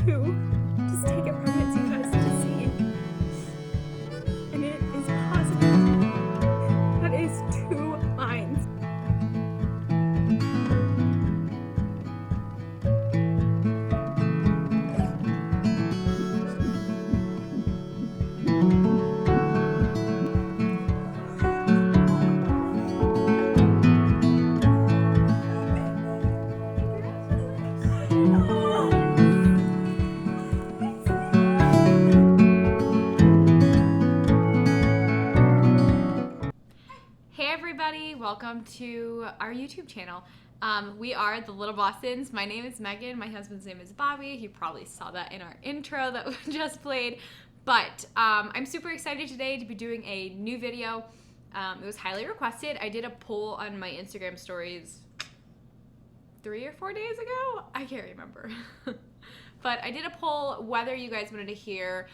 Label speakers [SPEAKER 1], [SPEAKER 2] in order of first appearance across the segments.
[SPEAKER 1] to just take a pregnancy test to see. And it is positive. That is 2 lines.
[SPEAKER 2] Hey everybody, welcome to our YouTube channel. We are the Little Bostons. My name is Megan, my husband's name is Bobby. You probably saw that in our intro that we just played. But I'm super excited today to be doing a new video. It was highly requested. I did a poll on my Instagram stories 3 or 4 days ago. I can't remember. But I did a poll whether you guys wanted to hear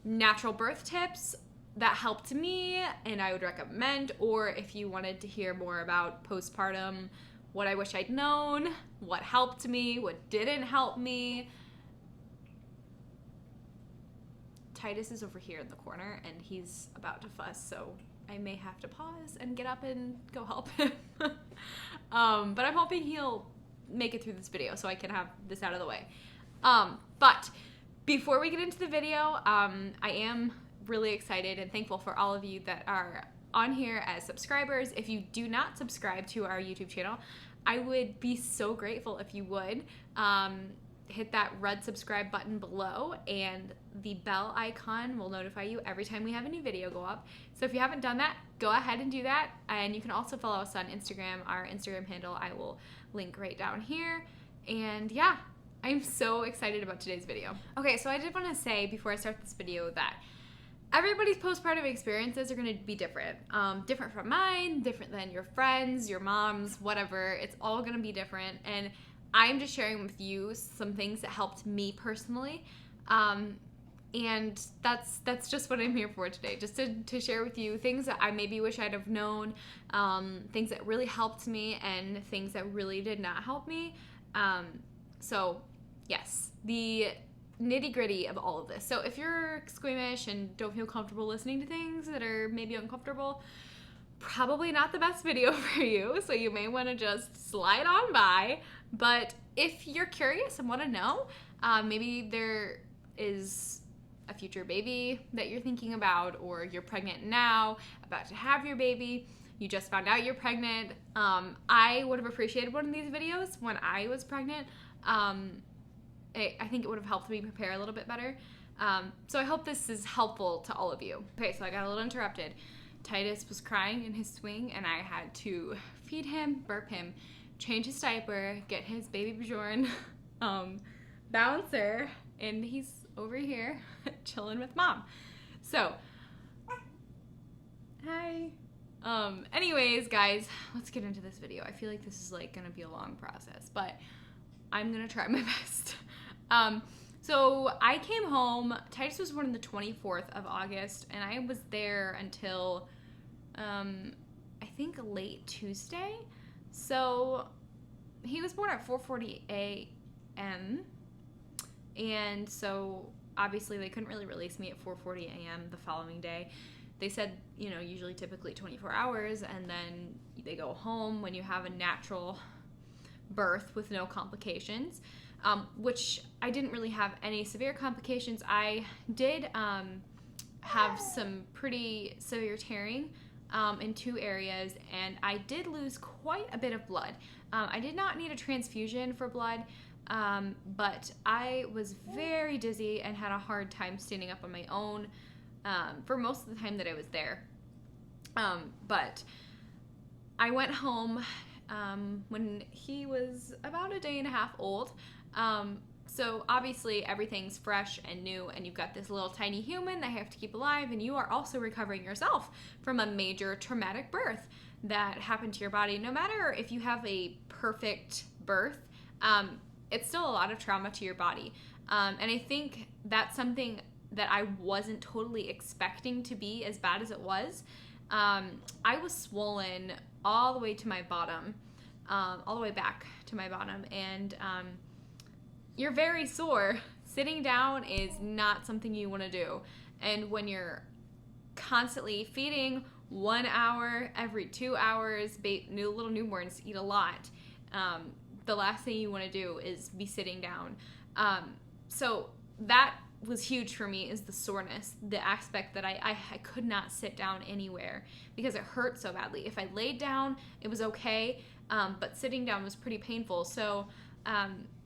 [SPEAKER 2] natural birth tips that helped me and I would recommend, or if you wanted to hear more about postpartum, what I wish I'd known, what helped me, what didn't help me. Titus is over here in the corner and he's about to fuss, so I may have to pause and get up and go help him. But I'm hoping he'll make it through this video so I can have this out of the way. But before we get into the video, I am really excited and thankful for all of you that are on here as subscribers. If you do not subscribe to our YouTube channel, I would be so grateful if you would hit that red subscribe button below, and the bell icon will notify you every time we have a new video go up. So if you haven't done that, go ahead and do that. And you can also follow us on Instagram. Our Instagram handle I will link right down here. And yeah, I'm so excited about today's video. Okay, so I did want to say before I start this video that everybody's postpartum experiences are going to be different. Different from mine, different than your friends, your moms, whatever. It's all going to be different. And I'm just sharing with you some things that helped me personally. And that's just what I'm here for today. Just to share with you things that I maybe wish I'd have known, things that really helped me, and things that really did not help me. So yes, the nitty-gritty of all of this. So if you're squeamish and don't feel comfortable listening to things that are maybe uncomfortable, probably not the best video for you, so you may want to just slide on by. But if you're curious and want to know, maybe there is a future baby that you're thinking about, or you're pregnant now, about to have your baby, you just found out you're pregnant. I would have appreciated one of these videos when I was pregnant. I think it would have helped me prepare a little bit better. So I hope this is helpful to all of you. Okay, so I got a little interrupted. Titus was crying in his swing, and I had to feed him, burp him, change his diaper, get his baby Bjorn bouncer, and he's over here chilling with mom. So, hi. Anyways, guys, let's get into this video. I feel like this is like gonna be a long process, but I'm gonna try my best. So I came home, Titus was born on the 24th of August, and I was there until, I think late Tuesday. So he was born at 4:40 a.m. And so obviously they couldn't really release me at 4:40 a.m. the following day. They said, you know, usually typically 24 hours, and then they go home when you have a natural birth with no complications. Which I didn't really have any severe complications. I did have some pretty severe tearing in 2 areas, and I did lose quite a bit of blood. I did not need a transfusion for blood, but I was very dizzy and had a hard time standing up on my own for most of the time that I was there. But I went home when he was about a day and a half old. So obviously everything's fresh and new, and you've got this little tiny human that you have to keep alive, and you are also recovering yourself from a major traumatic birth that happened to your body. No matter if you have a perfect birth, it's still a lot of trauma to your body. And I think that's something that I wasn't totally expecting to be as bad as it was. I was swollen all the way to my bottom, all the way back to my bottom, and you're very sore Sitting down is not something you want to do. And when you're constantly feeding 1 hour every 2 hours, little newborns eat a lot. The last thing you want to do is be sitting down. So that was huge for me, is the soreness, the aspect that I could not sit down anywhere because it hurt so badly. If I laid down, it was okay, but sitting down was pretty painful. So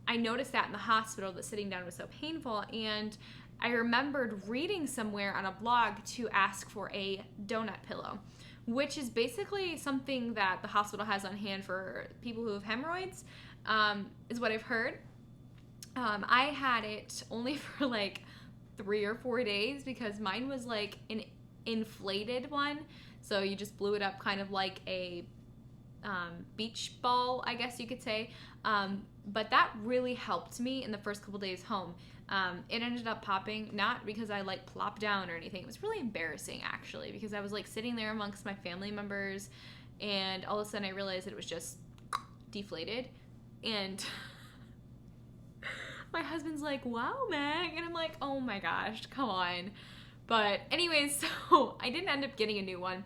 [SPEAKER 2] I noticed that in the hospital, that sitting down was so painful, and I remembered reading somewhere on a blog to ask for a donut pillow, which is basically something that the hospital has on hand for people who have hemorrhoids, is what I've heard. I had it only for like 3 or 4 days because mine was like an inflated one. So you just blew it up kind of like a beach ball, I guess you could say. But that really helped me in the first couple days home. It ended up popping, not because I like plopped down or anything. It was really embarrassing actually, because I was like sitting there amongst my family members, and all of a sudden I realized that it was just deflated. And my husband's like, "Wow, Meg," and I'm like, "Oh my gosh, come on." But anyways, so I didn't end up getting a new one.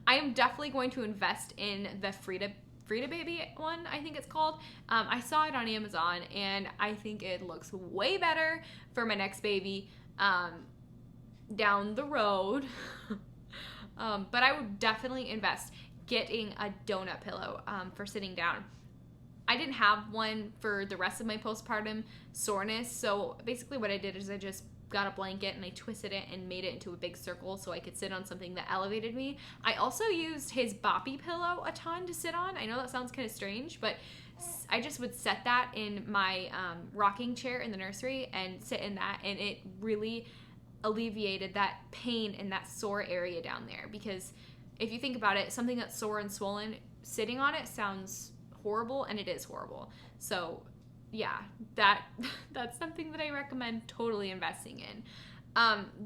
[SPEAKER 2] I am definitely going to invest in the Frida Baby one, I think it's called. I saw it on Amazon, and I think it looks way better for my next baby down the road. But I would definitely invest getting a donut pillow for sitting down. I didn't have one for the rest of my postpartum soreness, so basically what I did is I just got a blanket and I twisted it and made it into a big circle so I could sit on something that elevated me. I also used his boppy pillow a ton to sit on. I know that sounds kind of strange, but I just would set that in my rocking chair in the nursery and sit in that, and it really alleviated that pain in that sore area down there. Because if you think about it, something that's sore and swollen, sitting on it sounds horrible, and it is horrible. So yeah, that's something that I recommend totally investing in.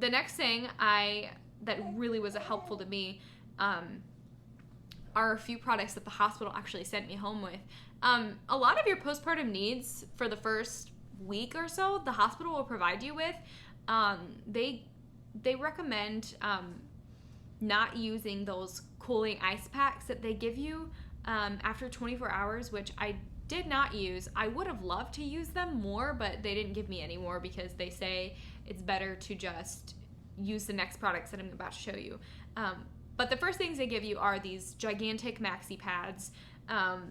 [SPEAKER 2] The next thing that really was helpful to me are a few products that the hospital actually sent me home with. A lot of your postpartum needs for the first week or so, the hospital will provide you with. They recommend not using those cooling ice packs that they give you after 24 hours, which I did not use. I would have loved to use them more, but they didn't give me any more because they say it's better to just use the next products that I'm about to show you. But the first things they give you are these gigantic maxi pads,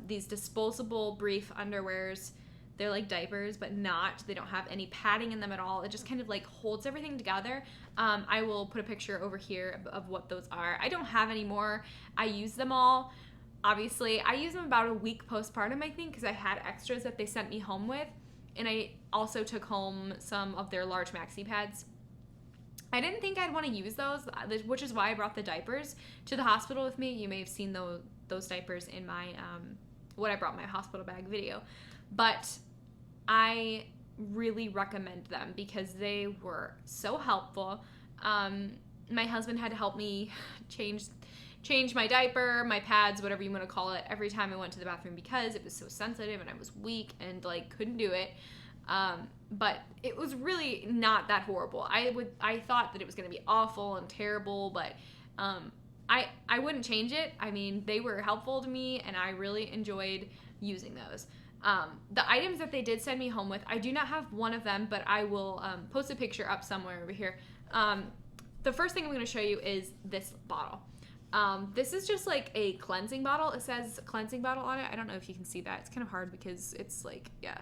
[SPEAKER 2] these disposable brief underwears. They're like diapers, but they don't have any padding in them at all. It just kind of like holds everything together. I will put a picture over here of what those are. I don't have any more. I use them all. Obviously, I use them about a week postpartum, I think, because I had extras that they sent me home with. And I also took home some of their large maxi pads. I didn't think I'd want to use those, which is why I brought the diapers to the hospital with me. You may have seen those diapers in my what I brought my hospital bag video. But I really recommend them because they were so helpful. My husband had to help me change my diaper, my pads, whatever you want to call it, every time I went to the bathroom because it was so sensitive and I was weak and like couldn't do it. But it was really not that horrible. I thought that it was going to be awful and terrible, but I wouldn't change it. I mean, they were helpful to me and I really enjoyed using those. The items that they did send me home with, I do not have one of them, but I will post a picture up somewhere over here. The first thing I'm going to show you is this bottle. This is just like a cleansing bottle. It says cleansing bottle on it. I don't know if you can see that. It's kind of hard because it's like, yeah,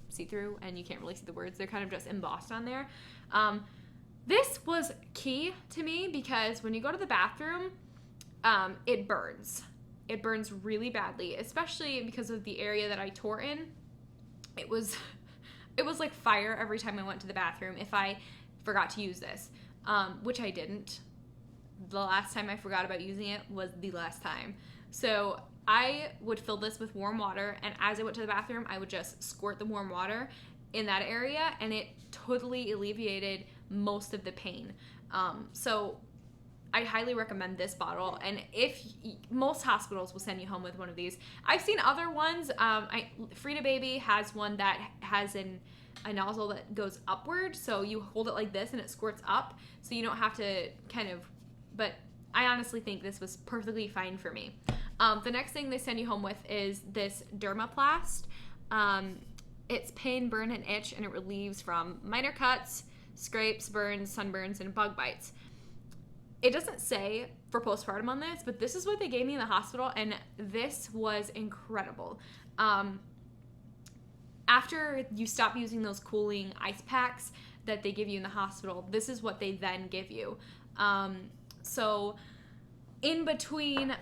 [SPEAKER 2] see-through and you can't really see the words. They're kind of just embossed on there. This was key to me because when you go to the bathroom, it burns. It burns really badly, especially because of the area that I tore in. It was like fire every time I went to the bathroom if I forgot to use this, which I didn't. The last time I forgot about using it was the last time. So I would fill this with warm water, and as I went to the bathroom, I would just squirt the warm water in that area, and it totally alleviated most of the pain. So I highly recommend this bottle, and most hospitals will send you home with one of these. I've seen other ones. Frida Baby has one that has a nozzle that goes upward, so you hold it like this and it squirts up, so you don't have to kind of, but I honestly think this was perfectly fine for me. The next thing they send you home with is this Dermaplast. It's pain, burn, and itch, and it relieves from minor cuts, scrapes, burns, sunburns, and bug bites. It doesn't say for postpartum on this, but this is what they gave me in the hospital, and this was incredible. After you stop using those cooling ice packs that they give you in the hospital, this is what they then give you. So in between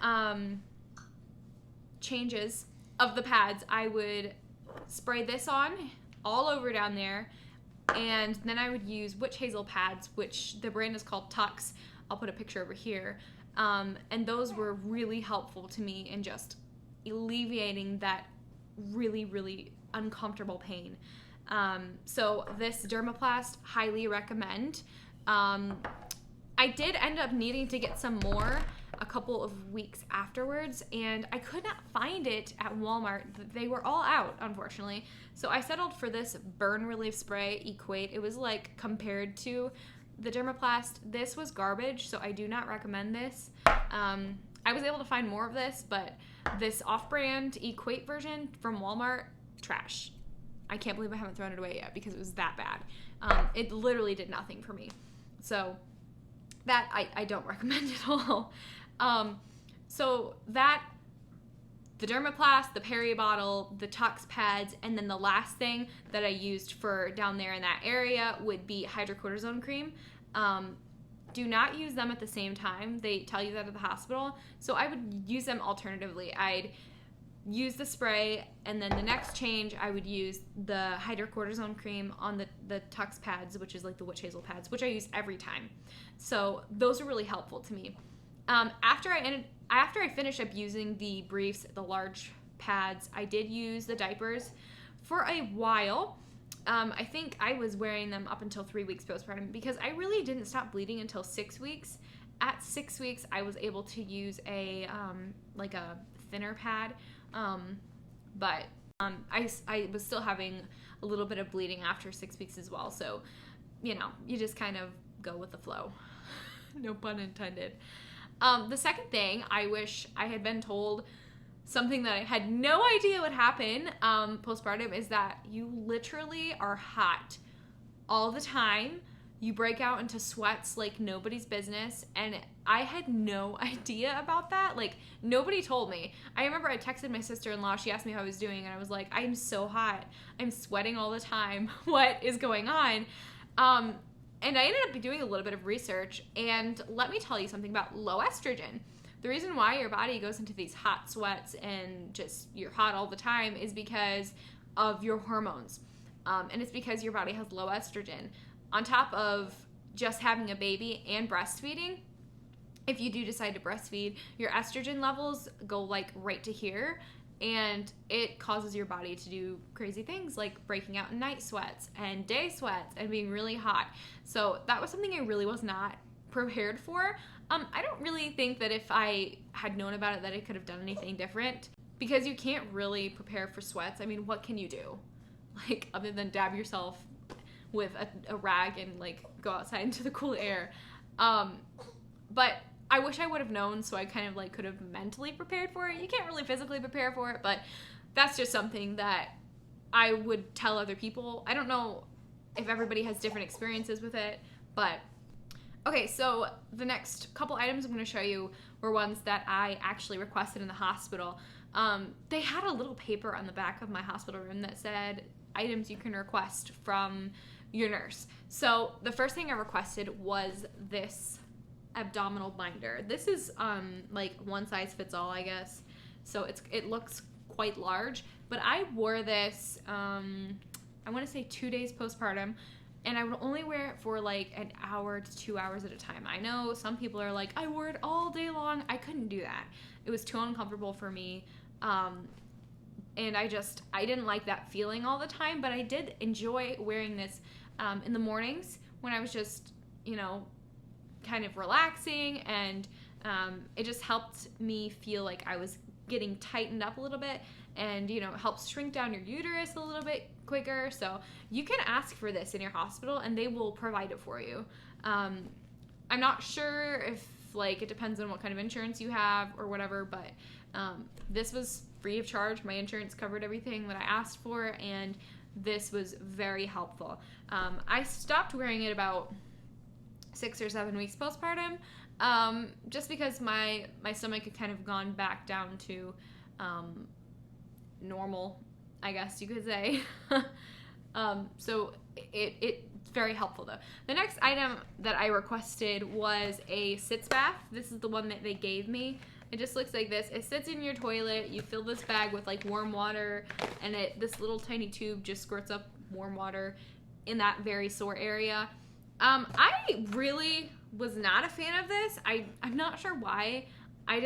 [SPEAKER 2] changes of the pads, I would spray this on all over down there, and then I would use witch hazel pads, which the brand is called Tux. I'll put a picture over here. And those were really helpful to me in just alleviating that really, really uncomfortable pain. So this Dermaplast, highly recommend. I did end up needing to get some more a couple of weeks afterwards, and I could not find it at Walmart. They were all out, unfortunately. So I settled for this burn relief spray, Equate. It was like compared to the Dermaplast. This was garbage, so I do not recommend this. I was able to find more of this, but this off-brand Equate version from Walmart, trash. I can't believe I haven't thrown it away yet because it was that bad. It literally did nothing for me. So that I don't recommend at all. So that, the Dermaplast, the Peri bottle, the Tux pads, and then the last thing that I used for down there in that area would be hydrocortisone cream. Do not use them at the same time. They tell you that at the hospital. So I would use them alternatively. I'd use the spray, and then the next change I would use the hydrocortisone cream on the Tux pads, which is like the witch hazel pads, which I use every time. So those are really helpful to me. After I finished up using the briefs, the large pads, I did use the diapers for a while. I think I was wearing them up until 3 weeks postpartum because I really didn't stop bleeding until 6 weeks. At 6 weeks, I was able to use a like a thinner pad, but I was still having a little bit of bleeding after 6 weeks as well. So, you know, you just kind of go with the flow. No pun intended. The second thing, I wish I had been told, something that I had no idea would happen postpartum, is that you literally are hot all the time. You break out into sweats like nobody's business, and I had no idea about that. Like, nobody told me. I remember I texted my sister-in-law. She asked me how I was doing, and I was like, I'm so hot. I'm sweating all the time. What is going on? And I ended up doing a little bit of research, and let me tell you something about low estrogen. The reason why your body goes into these hot sweats and just you're hot all the time is because of your hormones. And it's because your body has low estrogen. On top of just having a baby and breastfeeding, if you do decide to breastfeed, your estrogen levels go like right to here, and it causes your body to do crazy things like breaking out in night sweats and day sweats and being really hot. So that was something I really was not prepared for. I don't really think that if I had known about it that I could have done anything different, because you can't really prepare for sweats. I mean, what can you do? Like, other than dab yourself with a rag and like go outside into the cool air. But I wish I would have known, so I kind of like could have mentally prepared for it. You can't really physically prepare for it, but that's just something that I would tell other people. I don't know if everybody has different experiences with it, but okay, so the next couple items I'm going to show you were ones that I actually requested in the hospital. They had a little paper on the back of my hospital room that said items you can request from your nurse. So the first thing I requested was this Abdominal Binder. This is like one size fits all, I guess. So it looks quite large, but I wore this I want to say 2 days postpartum, and I would only wear it for like an hour to 2 hours at a time. I know some people are like, I wore it all day long. I couldn't do that. It was too uncomfortable for me. And I didn't like that feeling all the time, but I did enjoy wearing this in the mornings when I was just, you know, kind of relaxing, and it just helped me feel like I was getting tightened up a little bit, and it helps shrink down your uterus a little bit quicker. So you can ask for this in your hospital and they will provide it for you. I'm not sure if it depends on what kind of insurance you have or whatever, but this was free of charge. My insurance covered everything that I asked for, and this was very helpful. I stopped wearing it about 6 or 7 weeks postpartum, just because my stomach had kind of gone back down to normal, I guess you could say. So it's very helpful though. The next item that I requested was a sitz bath. This is the one that they gave me. It just looks like this. It sits in your toilet. You fill this bag with warm water, and this little tiny tube just squirts up warm water in that very sore area. I really was not a fan of this. I'm not sure why. I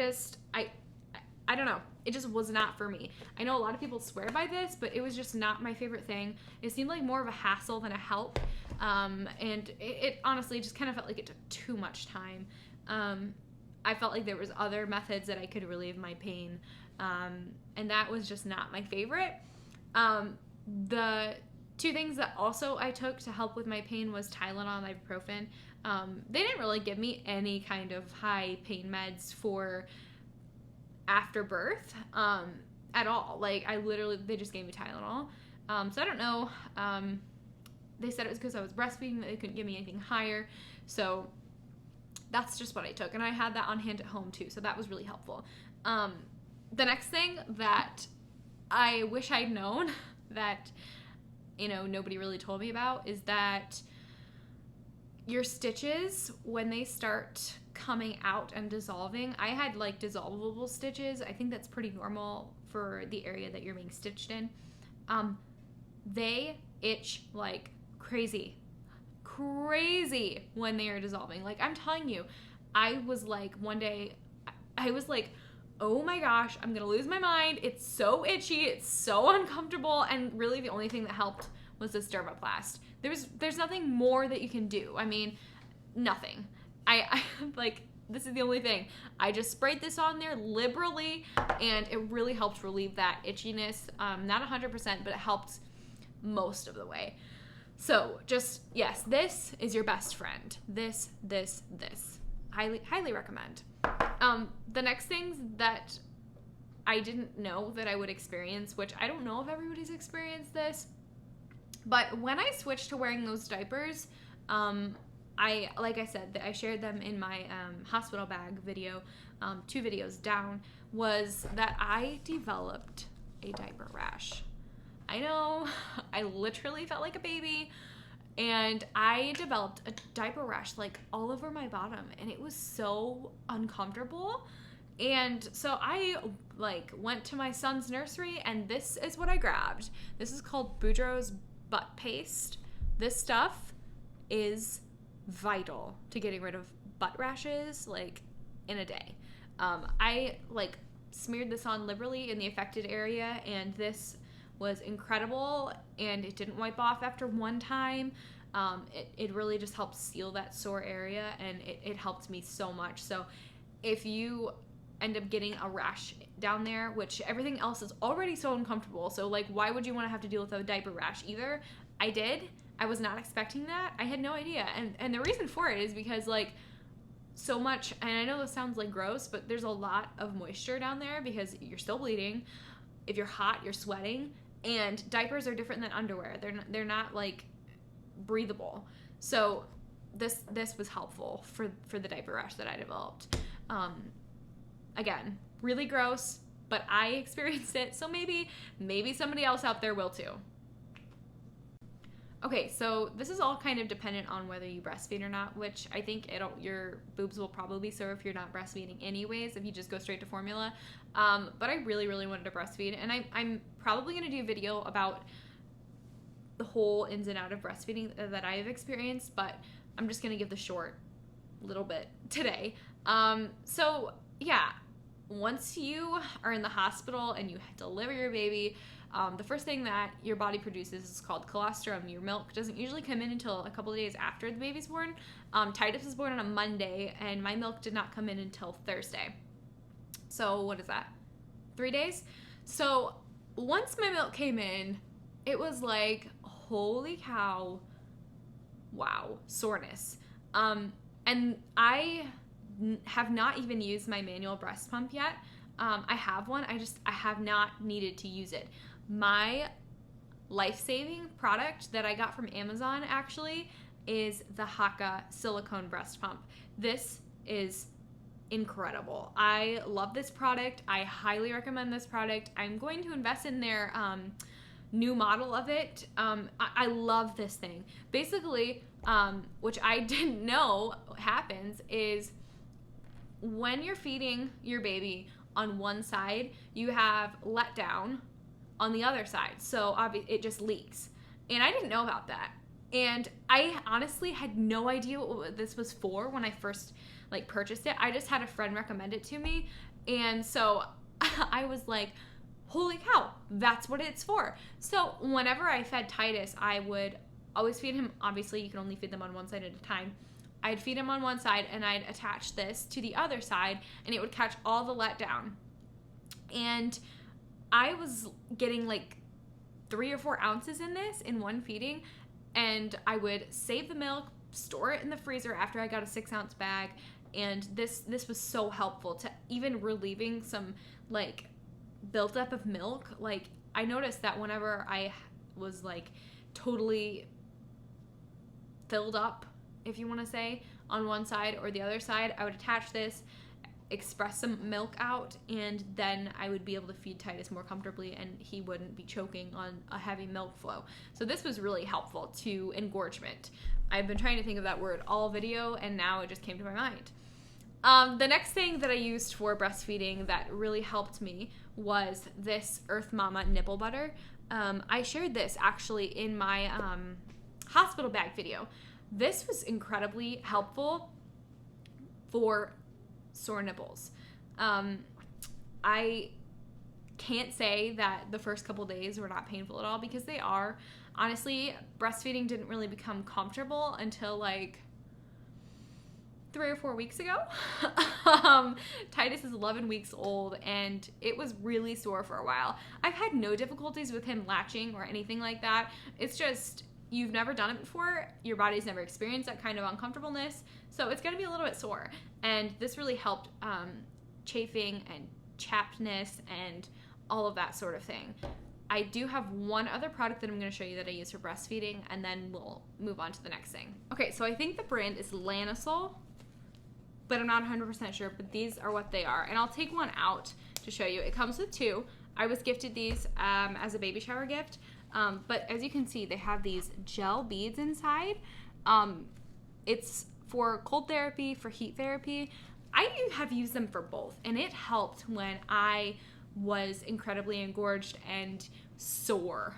[SPEAKER 2] don't know. It just was not for me. I know a lot of people swear by this, but it was just not my favorite thing. It seemed like more of a hassle than a help. And it honestly just kind of felt like it took too much time. I felt like there was other methods that I could relieve my pain. And that was just not my favorite. The two things that also I took to help with my pain was Tylenol and ibuprofen. They didn't really give me any kind of high pain meds for after birth at all. They just gave me Tylenol. So I don't know. They said it was because I was breastfeeding that they couldn't give me anything higher. So that's just what I took. And I had that on hand at home too. So that was really helpful. The next thing that I wish I'd known that, nobody really told me about is that your stitches, when they start coming out and dissolving, I had dissolvable stitches. I think that's pretty normal for the area that you're being stitched in. They itch like crazy when they are dissolving. I'm telling you, I was one day, I was oh my gosh, I'm gonna lose my mind. It's so itchy, it's so uncomfortable, and really the only thing that helped was this Dermaplast. There's nothing more that you can do. I mean, nothing. I this is the only thing. I just sprayed this on there liberally, and it really helped relieve that itchiness. Not 100%, but it helped most of the way. So yes, this is your best friend. This. Highly recommend. The next things that I didn't know that I would experience, which I don't know if everybody's experienced this, but when I switched to wearing those diapers, like I said, I shared them in my hospital bag video, 2 videos down, was that I developed a diaper rash. I know, I literally felt like a baby, and I developed a diaper rash all over my bottom, and it was so uncomfortable. And so I went to my son's nursery, and this is what I grabbed. This is called Boudreaux's butt paste. This stuff is vital to getting rid of butt rashes in a day. I smeared this on liberally in the affected area, and this was incredible, and it didn't wipe off after one time. It really just helped seal that sore area, and it helped me so much. So if you end up getting a rash down there, which everything else is already so uncomfortable, so why would you want to have to deal with a diaper rash either? I did. I was not expecting that. I had no idea. And the reason for it is because so much, and I know this sounds gross, but there's a lot of moisture down there because you're still bleeding. If you're hot, you're sweating, and diapers are different than underwear. They're not breathable. So this was helpful for the diaper rash that I developed. Again, really gross, but I experienced it, so maybe somebody else out there will too. Okay, so this is all kind of dependent on whether you breastfeed or not, which I think your boobs will probably be sore if you're not breastfeeding anyways, if you just go straight to formula. But I really, really wanted to breastfeed, and I'm probably going to do a video about the whole ins and out of breastfeeding that I have experienced, but I'm just going to give the short little bit today. So yeah, once you are in the hospital and you deliver your baby, the first thing that your body produces is called colostrum. Your milk doesn't usually come in until a couple of days after the baby's born. Titus was born on a Monday, and my milk did not come in until Thursday. So what is that? 3 days. So once my milk came in, it was like, holy cow, wow, soreness. And I have not even used my manual breast pump yet. I have one, I have not needed to use it. My life-saving product that I got from Amazon actually is the Haka silicone breast pump. This is incredible. I love this product. I highly recommend this product. I'm going to invest in their new model of it. I love this thing. Basically, which I didn't know happens, is when you're feeding your baby on one side, you have letdown on the other side. So it just leaks. And I didn't know about that. And I honestly had no idea what this was for when I first purchased it. I just had a friend recommend it to me. And so I was like, holy cow, that's what it's for. So whenever I fed Titus, I would always feed him. Obviously, you can only feed them on one side at a time. I'd feed him on one side and I'd attach this to the other side and it would catch all the letdown. And I was getting 3 or 4 ounces in this in one feeding, and I would save the milk, store it in the freezer after I got a 6-ounce bag, and this was so helpful to even relieving some buildup of milk. I noticed that whenever I was totally filled up, if you want to say, on one side or the other side, I would attach this, express some milk out, and then I would be able to feed Titus more comfortably and he wouldn't be choking on a heavy milk flow. So this was really helpful to engorgement. I've been trying to think of that word all video and now it just came to my mind. The next thing that I used for breastfeeding that really helped me was this Earth Mama nipple butter. I shared this actually in my hospital bag video. This was incredibly helpful for sore nipples. I can't say that the first couple days were not painful at all, because they are. Honestly, breastfeeding didn't really become comfortable until 3 or 4 weeks ago. Titus is 11 weeks old and it was really sore for a while. I've had no difficulties with him latching or anything like that. It's just, you've never done it before, your body's never experienced that kind of uncomfortableness, so it's going to be a little bit sore. And this really helped chafing and chappedness and all of that sort of thing. I do have one other product that I'm going to show you that I use for breastfeeding, and then we'll move on to the next thing. Okay, so I think the brand is Lanisol, but I'm not 100% sure, but these are what they are. And I'll take one out to show you. It comes with 2. I was gifted these as a baby shower gift. But as you can see, they have these gel beads inside. It's for cold therapy, for heat therapy. I have used them for both, and it helped when I was incredibly engorged and sore.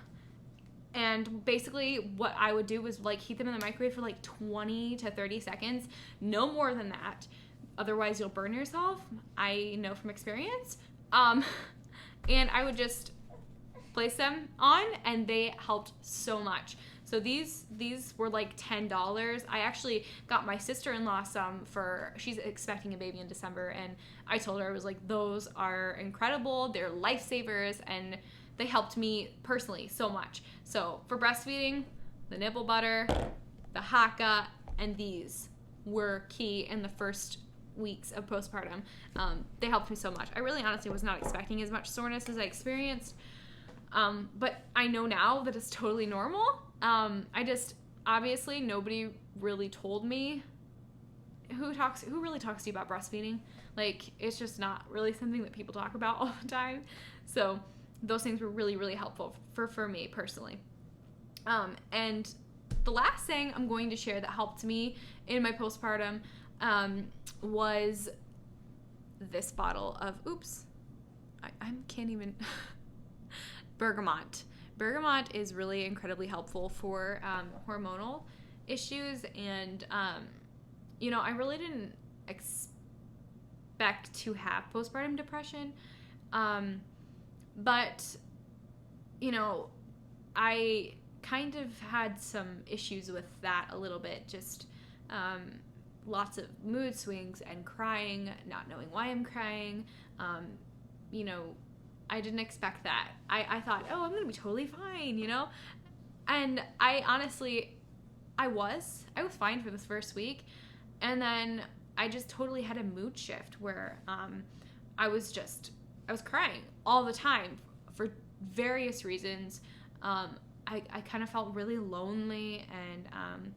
[SPEAKER 2] And basically what I would do was heat them in the microwave for 20 to 30 seconds, no more than that. Otherwise you'll burn yourself. I know from experience. And I would just place them on and they helped so much. So these were $10. I actually got my sister-in-law some she's expecting a baby in December, and I told her, I was like, those are incredible, they're lifesavers, and they helped me personally so much. So for breastfeeding, the nipple butter, the Haka, and these were key in the first weeks of postpartum. They helped me so much. I really honestly was not expecting as much soreness as I experienced. But I know now that it's totally normal. Obviously nobody really told me who really talks to you about breastfeeding. It's just not really something that people talk about all the time. So those things were really, really helpful for me personally. And the last thing I'm going to share that helped me in my postpartum, was this bottle of, I can't even, bergamot. Bergamot is really incredibly helpful for hormonal issues, and I really didn't expect to have postpartum depression, but I kind of had some issues with that a little bit, just lots of mood swings and crying, not knowing why I'm crying, I didn't expect that. I thought, oh, I'm going to be totally fine, you know? And I honestly, I was fine for this first week. And then I just totally had a mood shift where I was crying all the time for various reasons. I kind of felt really lonely, and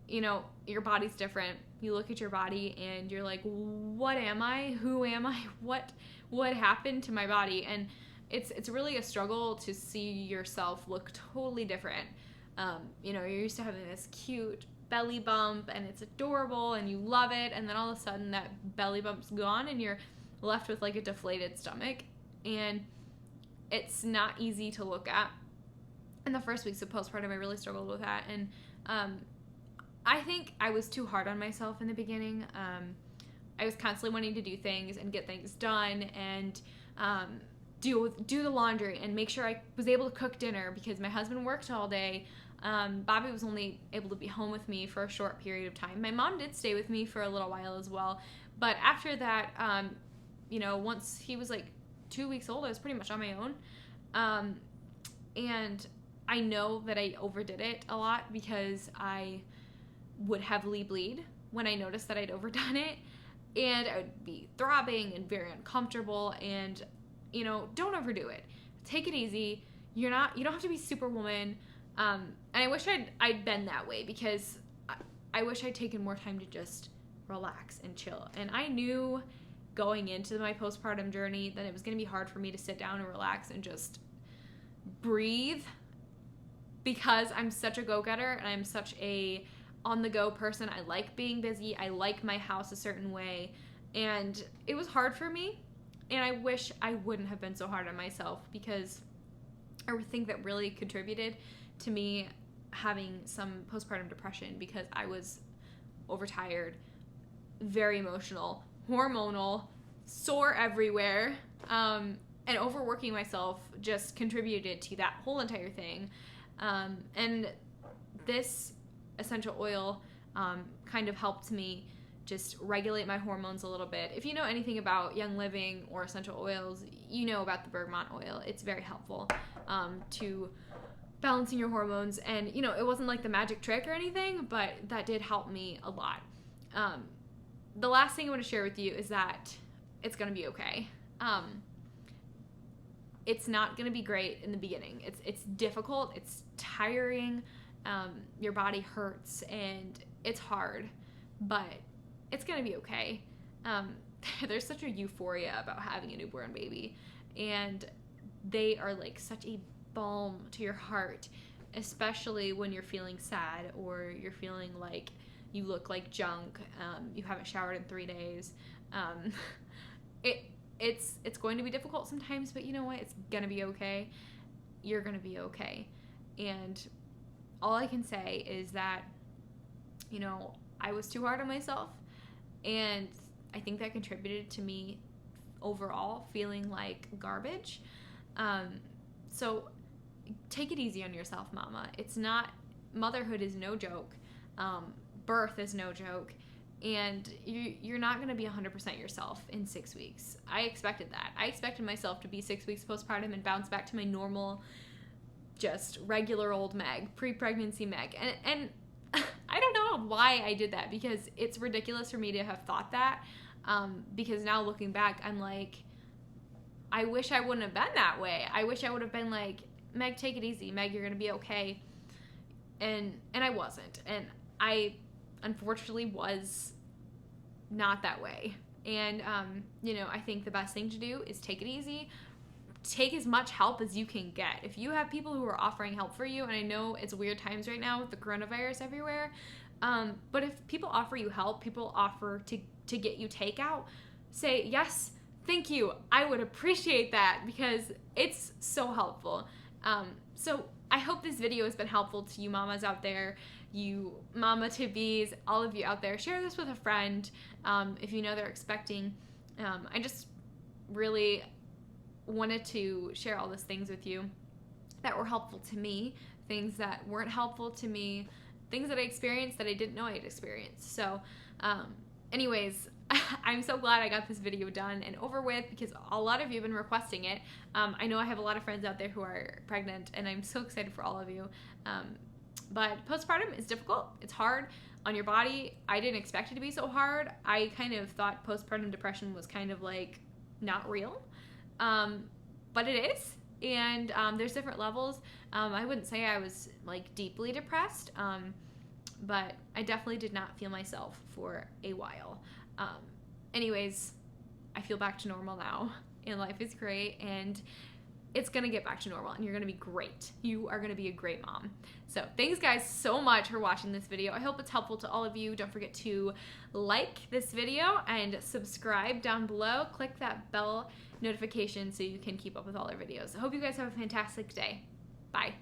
[SPEAKER 2] you know, your body's different. You look at your body and you're like, what am I? Who am I? What happened to my body? And it's really a struggle to see yourself look totally different. You know, you're used to having this cute belly bump and it's adorable and you love it, and then all of a sudden that belly bump's gone and you're left with like a deflated stomach, and it's not easy to look at. In the first weeks of postpartum, I really struggled with that, and I think I was too hard on myself in the beginning. I was constantly wanting to do things and get things done, and do the laundry and make sure I was able to cook dinner because my husband worked all day. Bobby was only able to be home with me for a short period of time. My mom did stay with me for a little while as well, but after that, you know, once he was like 2 weeks old, I was pretty much on my own. And I know that I overdid it a lot because I would heavily bleed when I noticed that I'd overdone it, and I would be throbbing and very uncomfortable. And, you know, don't overdo it. Take it easy. You don't have to be Superwoman. And I wish I'd been that way, because I wish I'd taken more time to just relax and chill. And I knew going into my postpartum journey that it was going to be hard for me to sit down and relax and just breathe, because I'm such a go-getter and I'm such a on-the-go person. I like being busy. I like my house a certain way. And it was hard for me. And I wish I wouldn't have been so hard on myself, because I think that really contributed to me having some postpartum depression, because I was overtired, very emotional, hormonal, sore everywhere, and overworking myself just contributed to that whole entire thing. And this essential oil kind of helped me just regulate my hormones a little bit. If you know anything about Young Living or essential oils, you know about the bergamot oil. It's very helpful to balancing your hormones. And, you know, it wasn't like the magic trick or anything, but that did help me a lot. The last thing I want to share with you is that it's going to be okay. It's not going to be great in the beginning. It's difficult. It's tiring. Your body hurts and it's hard, but it's going to be okay. There's such a euphoria about having a newborn baby, and they are like such a balm to your heart, especially when you're feeling sad or you're feeling like you look like junk, you haven't showered in 3 days. It's going to be difficult sometimes, but you know what? It's going to be okay. You're going to be okay. And all I can say is that, you know, I was too hard on myself, and I think that contributed to me overall feeling like garbage. So take it easy on yourself, mama. Motherhood is no joke. Birth is no joke. And you're not going to be 100% yourself in 6 weeks. I expected that. I expected myself to be 6 weeks postpartum and bounce back to my normal, just regular old Meg, pre-pregnancy Meg. And I don't know why I did that, because it's ridiculous for me to have thought that. Because now looking back, I'm like, I wish I wouldn't have been that way. I wish I would have been like, Meg, take it easy. Meg, you're going to be okay. And I wasn't. And I unfortunately was not that way. And, you know, I think the best thing to do is take it easy. Take as much help as you can get. If you have people who are offering help for you, and I know it's weird times right now with the coronavirus everywhere, but if people offer you help, people offer to get you takeout, say, yes, thank you. I would appreciate that, because it's so helpful. So I hope this video has been helpful to you mamas out there, you mama-to-bees, all of you out there. Share this with a friend if you know they're expecting. I just really wanted to share all those things with you that were helpful to me, things that weren't helpful to me, things that I experienced that I didn't know I'd experienced. So anyways, I'm so glad I got this video done and over with because a lot of you have been requesting it. I know I have a lot of friends out there who are pregnant, and I'm so excited for all of you. But postpartum is difficult. It's hard on your body. I didn't expect it to be so hard. I kind of thought postpartum depression was kind of like not real, but it is. And there's different levels. I wouldn't say I was like deeply depressed, but I definitely did not feel myself for a while. Anyways, I feel back to normal now, and life is great, and it's gonna get back to normal, and you're gonna be great. You are gonna be a great mom. So thanks guys so much for watching this video. I hope it's helpful to all of you. Don't forget to like this video and subscribe down below. Click that bell notification so you can keep up with all our videos. I hope you guys have a fantastic day. Bye.